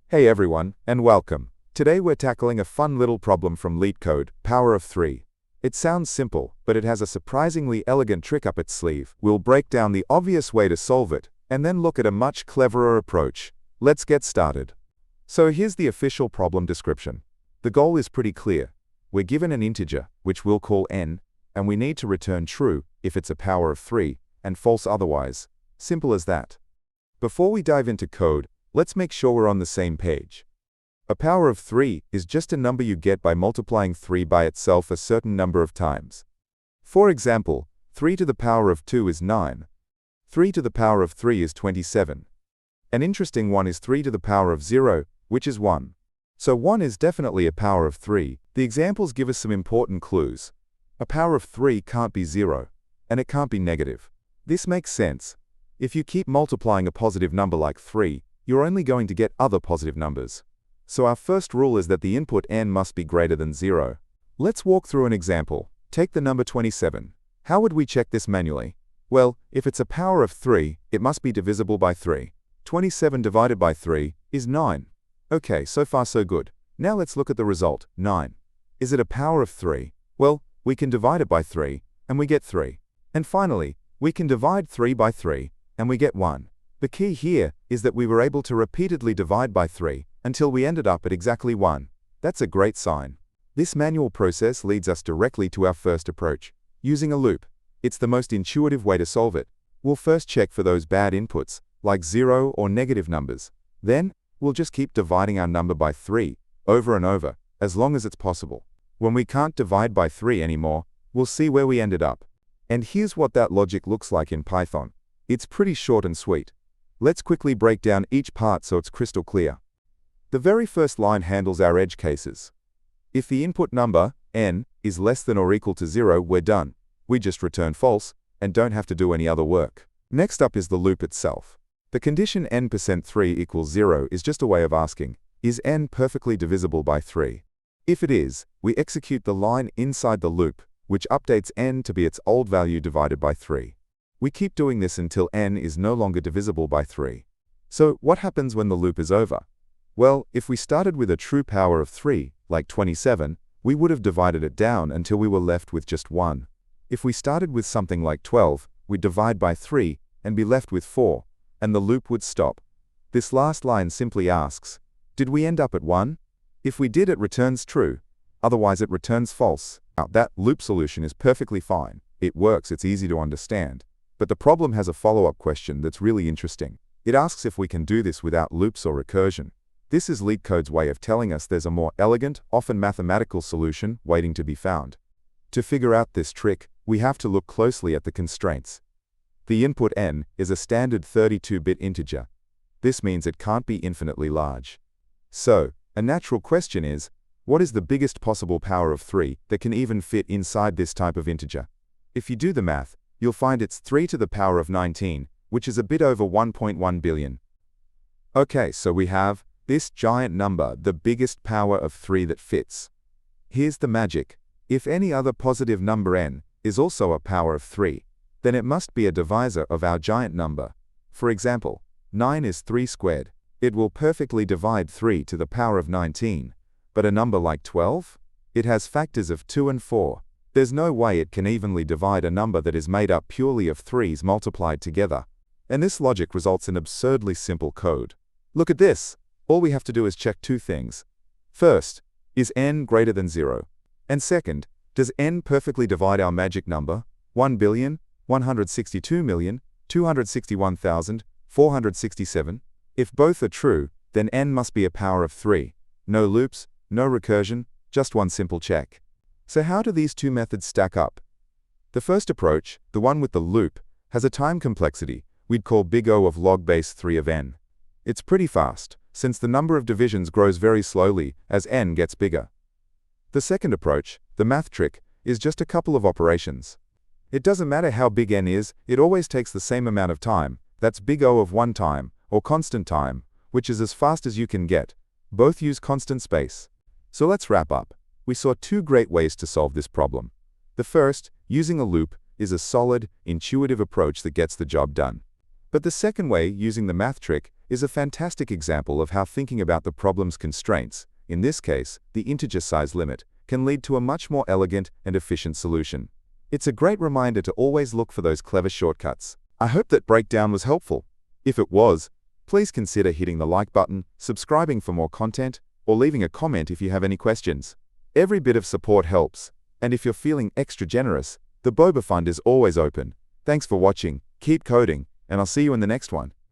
Hey everyone, and welcome. Today we're tackling a fun little problem from Leetcode, power of 3. It sounds simple, but it has a surprisingly elegant trick up its sleeve. We'll break down the obvious way to solve it, and then look at a much cleverer approach. Let's get started. So here's the official problem description. The goal is pretty clear. We're given an integer, which we'll call n, and we need to return true if it's a power of 3, and false otherwise. Simple as that. Before we dive into code, let's make sure we're on the same page. A power of 3 is just a number you get by multiplying 3 by itself a certain number of times. For example, 3 to the power of 2 is 9. 3 to the power of 3 is 27. An interesting one is 3 to the power of 0, which is 1. So 1 is definitely a power of 3. The examples give us some important clues. A power of 3 can't be 0, and it can't be negative. This makes sense. If you keep multiplying a positive number like 3, you're only going to get other positive numbers. So our first rule is that the input n must be greater than 0. Let's walk through an example. Take the number 27. How would we check this manually? Well, if it's a power of 3, it must be divisible by 3. 27 divided by 3 is 9. Okay, so far so good. Now let's look at the result, 9. Is it a power of 3? Well, we can divide it by 3, and we get 3. And finally, we can divide 3 by 3, and we get 1. The key here is that we were able to repeatedly divide by 3 until we ended up at exactly 1. That's a great sign. This manual process leads us directly to our first approach, using a loop. It's the most intuitive way to solve it. We'll first check for those bad inputs, like 0 or negative numbers. Then, we'll just keep dividing our number by 3, over and over, as long as it's possible. When we can't divide by 3 anymore, we'll see where we ended up. And here's what that logic looks like in Python. It's pretty short and sweet. Let's quickly break down each part so it's crystal clear. The very first line handles our edge cases. If the input number, n, is less than or equal to 0, we're done. We just return false, and don't have to do any other work. Next up is the loop itself. The condition n%3 equals 0 is just a way of asking, is n perfectly divisible by 3? If it is, we execute the line inside the loop, which updates n to be its old value divided by 3. We keep doing this until n is no longer divisible by 3. So what happens when the loop is over? Well, if we started with a true power of 3, like 27, we would have divided it down until we were left with just 1. If we started with something like 12, we'd divide by 3 and be left with 4, and the loop would stop. This last line simply asks, did we end up at 1? If we did, it returns true. Otherwise, it returns false. Now, that loop solution is perfectly fine. It works, it's easy to understand. But the problem has a follow-up question that's really interesting. It asks if we can do this without loops or recursion. This is Leetcode's way of telling us there's a more elegant, often mathematical solution waiting to be found. To figure out this trick, we have to look closely at the constraints. The input n is a standard 32-bit integer. This means it can't be infinitely large. So, a natural question is, what is the biggest possible power of 3 that can even fit inside this type of integer? If you do the math, you'll find it's 3 to the power of 19, which is a bit over 1.1 billion. Okay, so we have this giant number, the biggest power of 3 that fits. Here's the magic. If any other positive number n is also a power of 3, then it must be a divisor of our giant number. For example, 9 is 3 squared. It will perfectly divide 3 to the power of 19. But a number like 12? It has factors of 2 and 4. There's no way it can evenly divide a number that is made up purely of 3's multiplied together. And this logic results in absurdly simple code. Look at this. All we have to do is check two things. First, is n greater than 0? And second, does n perfectly divide our magic number, 1,162,261,467? If both are true, then n must be a power of 3. No loops, no recursion, just one simple check. So how do these two methods stack up? The first approach, the one with the loop, has a time complexity we'd call big O of log base 3 of n. It's pretty fast, since the number of divisions grows very slowly as n gets bigger. The second approach, the math trick, is just a couple of operations. It doesn't matter how big n is, it always takes the same amount of time. That's big O of 1 time, or constant time, which is as fast as you can get. Both use constant space. So let's wrap up. We saw two great ways to solve this problem. The first, using a loop, is a solid, intuitive approach that gets the job done. But the second way, using the math trick, is a fantastic example of how thinking about the problem's constraints, in this case, the integer size limit, can lead to a much more elegant and efficient solution. It's a great reminder to always look for those clever shortcuts. I hope that breakdown was helpful. If it was, please consider hitting the like button, subscribing for more content, or leaving a comment if you have any questions. Every bit of support helps, and if you're feeling extra generous, the Boba Fund is always open. Thanks for watching, keep coding, and I'll see you in the next one.